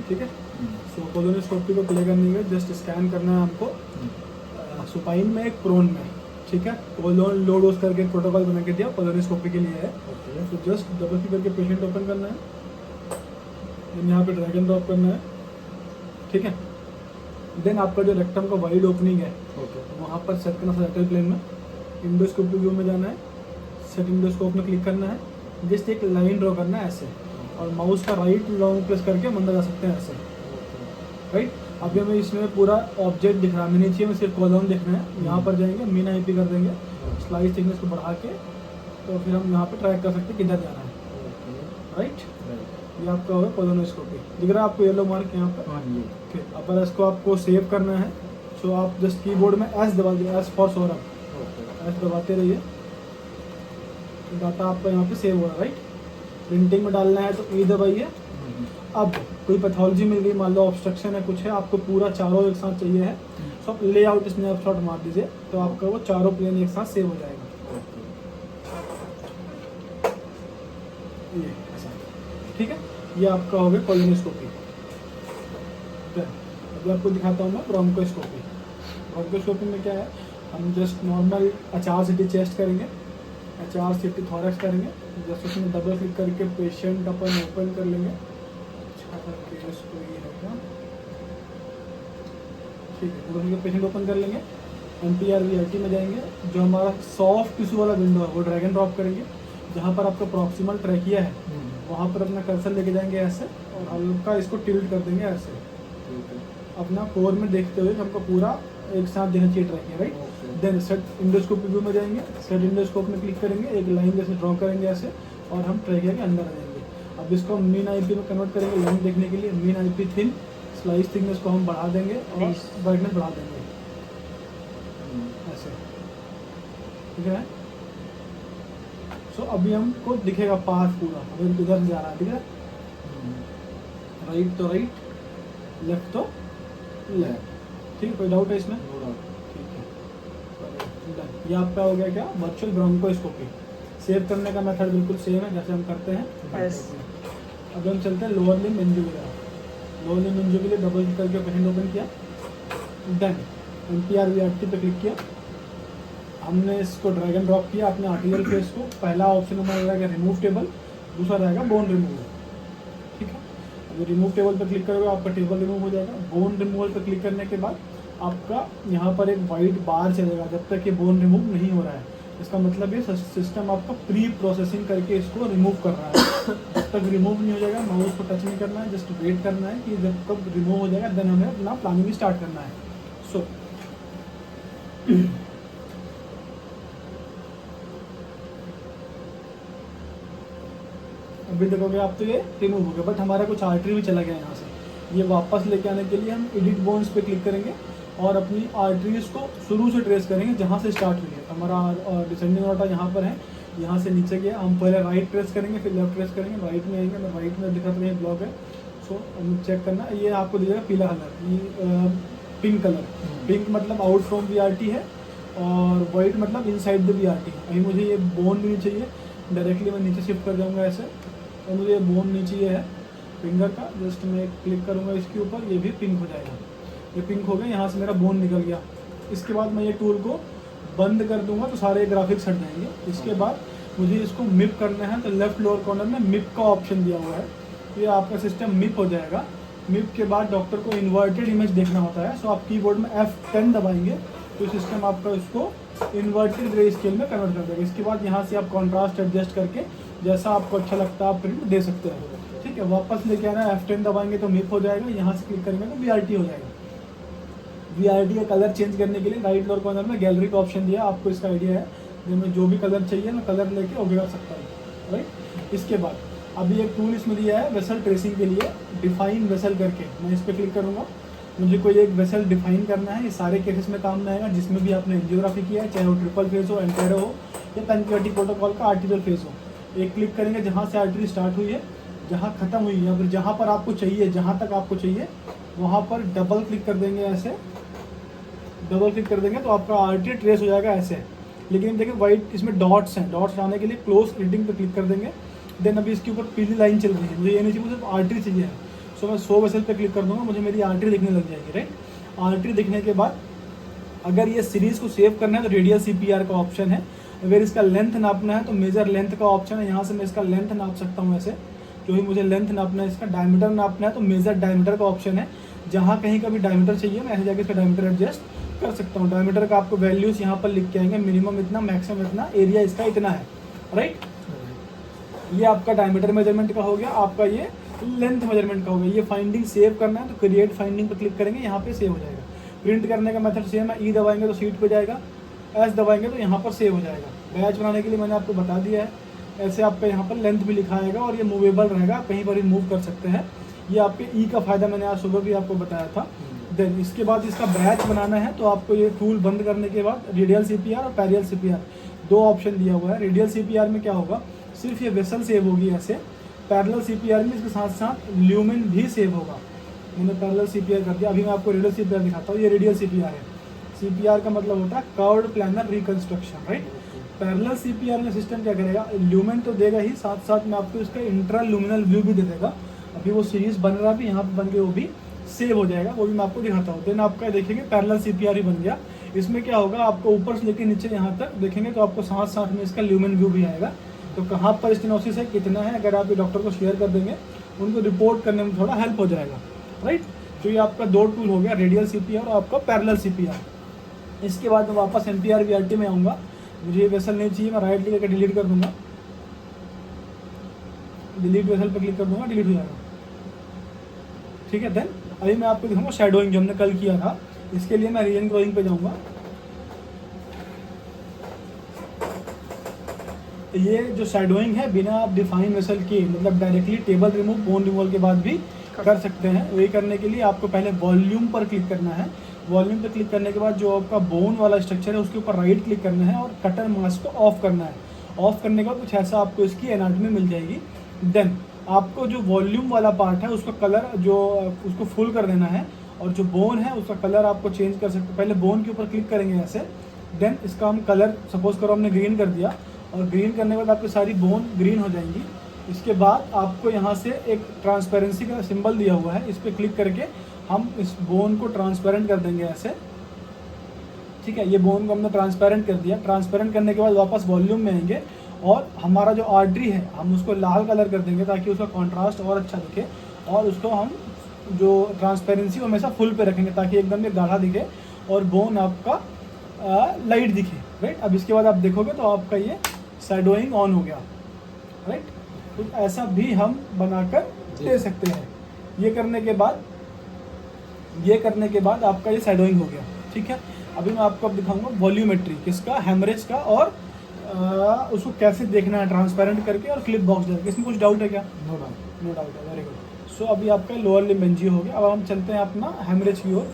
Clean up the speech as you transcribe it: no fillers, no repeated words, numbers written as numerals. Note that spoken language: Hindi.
ठीक है। सो कोलोनोस्कोपी को प्ले करने के जस्ट स्कैन करना है हमको सुपाइन में एक प्रोन में, ठीक है। कोलोन लो डोज करके एक प्रोटोकॉल बना के दिया, कोलोनोस्कोपी के लिए है। तो जस्ट डबल क्लिक करके पेशेंट ओपन करना है, यहाँ पे ड्रैग एंड ड्रॉप करना है, ठीक है। देन आपका जो रेक्टम का वाइड ओपनिंग है वहाँ पर सेट करना सर्कल प्लेन में, इंडोस्कोपी व्यू में जाना है, सेट इंडोस्कोप में क्लिक करना है, जस्ट एक लाइन ड्रॉ करना है ऐसे, और माउस का राइट लॉन्ग प्रेस करके मंदा जा सकते हैं ऐसे, राइट। अभी हमें इसमें पूरा ऑब्जेक्ट दिख रहा है, नीचे में सिर्फ कॉलम दिख रहे हैं। यहाँ पर जाएंगे, मीन आईपी कर देंगे, स्लाइस थिकनेस को बढ़ा के, तो फिर हम यहाँ पे ट्रैक कर सकते हैं किधर जाना है, राइट। ये आपका होगा कोलोनोस्कोपी, दिख रहा है आपको येलो मार्क यहाँ पर। फिर अब इसको आपको सेव करना है, सो आप जस्ट कीबोर्ड में एस दबा दीजिए, एस फॉर सोरम, एस दबाते रहिए, डाटा आपका यहाँ पे सेव हो रहा है, राइट। प्रिंटिंग में डालना है तो ई दबाइए। अब कोई पैथोलॉजी मिल गई, मान लो ऑब्स्ट्रक्शन है, कुछ है, आपको पूरा चारों एक साथ चाहिए है, तो आप लेआउट स्नैपशॉट मार दीजिए, तो आपका वो चारों प्लेन एक साथ सेव हो जाएगा। ये ऐसा, ठीक है। ये आपका हो गया कोलोनोस्कोपी। अभी आपको दिखाता हूँ मैं ब्रोंकोस्कोपी। ब्रोंकोस्कोपी में क्या है, हम जस्ट नॉर्मल HRCT चेस्ट करेंगे, HRCT थॉरैक्स करेंगे, जस्ट उसमें डबल क्लिक करके पेशेंट अपन ओपन कर लेंगे। ठीक है, डबल क्लिक पेशेंट ओपन कर लेंगे, MPRVRT में जाएंगे, जो हमारा सॉफ्ट टिश्यू वाला विंडो है वो ड्रैग एंड ड्रॉप करेंगे, जहाँ पर आपका प्रॉक्सिमल ट्रैकिया है वहाँ पर अपना कर्सर लेके जाएंगे ऐसे, और हल्का इसको टिल्ट कर देंगे ऐसे, अपना कोर में देखते हुए हमको पूरा एक साथ देना चाहिए trachea, right. Then set endoscopy view में जाएंगे, सेट इंडोस्कोप में क्लिक करेंगे, एक लाइन जैसे ड्रॉ करेंगे ऐसे, और हम ट्रैकिया के अंदर आ जाएंगे। अब इसको हम मीन आईपी में कन्वर्ट करेंगे लाइन देखने के लिए, mean IP thin, slice thickness को हम बढ़ा देंगे और ब्राइटनेस बढ़ा देंगे ऐसे, ठीक है। सो अभी हमको दिखेगा पाथ पूरा, अभी इधर से जा रहा है, ठीक है। राइट तो राइट, लेफ्ट तो लेफ्ट, ठीक है। कोई डाउट है इसमें? ठीक है, ये आपका हो गया क्या, वर्चुअल ब्रोंकोस्कोपी। सेव करने का मेथड बिल्कुल सेम है जैसे हम करते हैं। अब हम चलते हैं lower limb injury. Lower limb injury के लिए डबल क्लिक करके पेशेंट ओपन किया, देन MPRVRT पे क्लिक किया, हमने इसको ड्रैग एंड ड्रॉप किया अपने आर्टिरियल फेस को। पहला ऑप्शन हमारा रहेगा रिमूव टेबल, दूसरा रहेगा बोन रिमूवल, ठीक है। अभी रिमूव टेबल पर क्लिक करोगे आपका टेबल रिमूव हो जाएगा। बोन रिमूवल पर क्लिक करने के बाद आपका यहाँ पर एक वाइट बार चलेगा जब तक ये बोन रिमूव नहीं हो रहा है। इसका मतलब ये सिस्टम आपका प्री प्रोसेसिंग करके इसको रिमूव कर रहा है। जब तक रिमूव नहीं हो जाएगा माउस को टच नहीं करना है, जस्ट वेट करना है कि जब तक रिमूव हो जाएगा देन हमें अपना प्लानिंग स्टार्ट करना है। सो अभी देखोगे आप तो ये रिमूव हो गया, बट हमारा कुछ आर्टरी भी चला गया यहाँ से। ये वापस लेके आने के लिए हम एडिट बोन्स पे क्लिक करेंगे और अपनी आर्टरीज को शुरू से ट्रेस करेंगे जहाँ से स्टार्ट हुई है। हमारा डिसेंडिंग ऑर्डर यहाँ पर है, यहाँ से नीचे गया, हम पहले राइट ट्रेस करेंगे फिर लेफ्ट ट्रेस करेंगे, राइट में आएंगे, मैं राइट में दिखा तो ब्लॉक है। सो हमें चेक करना, ये आपको दिखेगा पीला कलर, ये पिंक कलर। पिंक मतलब आउट फ्रॉम VRT है और वाइट मतलब इनसाइड द VRT। अभी मुझे ये बोन भी नहीं चाहिए, डायरेक्टली मैं नीचे शिफ्ट कर जाऊँगा ऐसे, और मुझे ये बोन नहीं चाहिए है फिंगर का, जस्ट मैं क्लिक करूँगा इसके ऊपर, ये भी पिंक हो जाएगा। ये पिंक हो गया, यहाँ से मेरा बोन निकल गया। इसके बाद मैं ये टूल को बंद कर दूंगा तो सारे ग्राफिक्स हट जाएंगे। इसके बाद मुझे इसको मिप करना है, तो लेफ्ट लोअर कॉर्नर में मिप का ऑप्शन दिया हुआ है, तो ये आपका सिस्टम मिप हो जाएगा। मिप के बाद डॉक्टर को इन्वर्टेड इमेज देखना होता है, सो आप कीबोर्ड में F10 दबाएंगे तो सिस्टम आपका उसको इन्वर्टेड ग्रे स्केल में कन्वर्ट कर देगा। इसके बाद यहाँ से आप कॉन्ट्रास्ट एडजस्ट करके जैसा आपको अच्छा लगता है आप प्रिंट दे सकते हैं, ठीक है। वापस लेके आना है, F10 दबाएंगे तो मिप हो जाएगा, यहाँ से क्लिक करेंगे तो VRT हो जाएगा। VRT का कलर चेंज करने के लिए राइट लोअर कॉर्नर में गैलरी का ऑप्शन दिया, आपको इसका आइडिया है, जिसमें जो भी कलर चाहिए मैं कलर लेके ओके कर सकता हूँ, राइट। इसके बाद अभी एक टूल इसमें दिया है वेसल ट्रेसिंग के लिए, डिफाइन वेसल करके, मैं इस पर क्लिक करूँगा। मुझे कोई एक वेसल डिफाइन करना है, ये सारे केसेस में काम में आएगा जिसमें भी आपने एंजियोग्राफी किया है, चाहे वो ट्रिपल फेज हो, एंटेरो हो या पैनक्रियाटिक प्रोटोकॉल का आर्टिरियल फेज हो। एक क्लिक करेंगे जहाँ से आर्टरी स्टार्ट हुई है, जहाँ खत्म हुई है, या फिर जहाँ पर आपको चाहिए, जहाँ तक आपको चाहिए वहाँ पर डबल क्लिक कर देंगे ऐसे, डबल क्लिक कर देंगे तो आपका आर्टरी ट्रेस हो जाएगा ऐसे। लेकिन देखिए वाइट इसमें डॉट्स हैं, डॉट्स लाने के लिए क्लोज एडिटिंग पे क्लिक कर देंगे। देन अभी इसके ऊपर पीली लाइन चल रही है, मुझे ये नहीं चाहिए, मुझे आर्टरी चाहिए है। सो मैं 100 वेसल पे क्लिक कर दूंगा, मुझे मेरी आर्टरी दिखने लग जाएगी, राइट। आर्टरी दिखने के बाद अगर ये सीरीज़ को सेव करना है तो रेडियल CPR का ऑप्शन है। अगर इसका लेंथ नापना है तो मेजर लेंथ का ऑप्शन है, यहाँ से मैं इसका लेंथ नाप सकता हूँ। ऐसे जो ही मुझे लेंथ नापना है, इसका डायमीटर नापना है तो मेजर डायमीटर का ऑप्शन है। जहाँ कहीं का भी डायमीटर चाहिए मैं ऐसे जाकर इसका डायमीटर एडजस्ट कर सकता हूँ। डायमीटर का आपको वैल्यूज़ यहाँ पर लिख के आएंगे, मिनिमम इतना, मैक्सिमम इतना, एरिया इसका इतना है, राइट। ये आपका डायमीटर मेजरमेंट का हो गया, आपका ये लेंथ मेजरमेंट का हो गया। ये फाइंडिंग सेव करना है तो क्रिएट फाइंडिंग पर क्लिक करेंगे, यहाँ पे सेव हो जाएगा। प्रिंट करने का मेथड सेम है, ई दबाएंगे तो शीट पे जाएगा, एस दबाएंगे तो यहाँ पर सेव हो जाएगा। बैच बनाने के लिए मैंने आपको बता दिया है। ऐसे आपका यहाँ पर लेंथ भी लिखा आएगा और ये मूवेबल रहेगा, आप कहीं पर भी मूव कर सकते हैं। ये आपके ई का फ़ायदा मैंने आज सुबह भी आपको बताया था। देन इसके बाद इसका बैच बनाना है तो आपको ये टूल बंद करने के बाद रेडियल CPR और पैरेलल CPR दो ऑप्शन दिया हुआ है। रेडियल CPR में क्या होगा, सिर्फ ये वेसल सेव होगी ऐसे। पैरेलल CPR में इसके साथ साथ ल्यूमेन भी सेव होगा। मैंने पैरेलल CPR कर दिया, अभी मैं आपको रेडियल CPR दिखाता हूँ। ये रेडियल CPR है। CPR का मतलब होता है curved planar reconstruction, right. Parallel CPR में सिस्टम क्या करेगा, ल्यूमेन तो देगा ही, साथ साथ में आपको इसका इंट्रा लुमिनल व्यू भी दे देगा। अभी वो सीरीज बन रहा भी, यहाँ पर बन के वो भी सेव हो जाएगा, वो भी मैं आपको दिखाता हूँ। देन आपका देखेंगे पैरेलल CPR ही बन गया। इसमें क्या होगा, आपको ऊपर से लेकर नीचे यहाँ तक देखेंगे तो आपको साथ साथ में इसका ल्यूमेन व्यू भी आएगा। तो कहाँ पर स्टेनोसिस है, कितना है, अगर आप ये डॉक्टर को शेयर कर देंगे, उनको रिपोर्ट करने में थोड़ा हेल्प हो जाएगा, राइट। तो ये आपका दो टूल हो गया, रेडियल CPR और आपका पैरेलल CPR। इसके बाद मैं वापस NPR VRT में आऊँगा। मुझे ये वेसल नहीं चाहिए, मैं राइट क्लिक करके डिलीट कर दूंगा। डिलीट वेसल पे क्लिक कर दूंगा, डिलीट हो जाएगा, ठीक है। देन अभी मैं आपको दिखाऊंगा शैडोइंग जो हमने कल किया था। इसके लिए मैं रीजन ड्राइंग पे जाऊंगा। ये जो शैडोइंग है बिना आप डिफाइन वेसल के, मतलब directly table remove, bone removal के बाद भी कर सकते हैं। वही करने के लिए आपको पहले वॉल्यूम पर क्लिक करना है। वॉल्यूम पर क्लिक करने के बाद जो आपका बोन वाला स्ट्रक्चर है उसके ऊपर राइट क्लिक करना है और कटर मास्क को ऑफ करना है। ऑफ करने का कुछ ऐसा आपको इसकी एनाटॉमी मिल जाएगी। देन आपको जो वॉल्यूम वाला पार्ट है उसका कलर जो उसको फुल कर देना है, और जो बोन है उसका कलर आपको चेंज कर सकते हैं। पहले बोन के ऊपर क्लिक करेंगे ऐसे, देन इसका हम कलर सपोज करो हमने ग्रीन कर दिया, और ग्रीन करने के बाद आपकी सारी बोन ग्रीन हो जाएंगी। इसके बाद आपको यहाँ से एक ट्रांसपेरेंसी का सिंबल दिया हुआ है, इस पर क्लिक करके हम इस बोन को ट्रांसपेरेंट कर देंगे ऐसे, ठीक है। ये बोन को हमने ट्रांसपेरेंट कर दिया। ट्रांसपेरेंट करने के बाद वापस वॉल्यूम में आएंगे और हमारा जो आर्टरी है हम उसको लाल कलर कर देंगे ताकि उसका कॉन्ट्रास्ट और अच्छा दिखे, और उसको हम जो ट्रांसपेरेंसी हमेशा फुल पे रखेंगे ताकि एकदम ये गाढ़ा दिखे और बोन आपका लाइट दिखे, राइट। अब इसके बाद आप देखोगे तो आपका ये शैडोइंग ऑन हो गया, राइट। तो ऐसा भी हम बनाकर दे सकते हैं। ये करने के बाद आपका ये शैडोइंग हो गया, ठीक है। अभी मैं आपको अब दिखाऊंगा वॉल्यूमेट्री किसका, हेमरेज का, और उसको कैसे देखना है ट्रांसपेरेंट करके और क्लिप बॉक्स देकर। इसमें कुछ डाउट है क्या? नो डाउट है, वेरी गुड। सो अभी आपका लोअर लिम्ब एंजियो हो गया। अब हम चलते हैं अपना हेमरेज की ओर।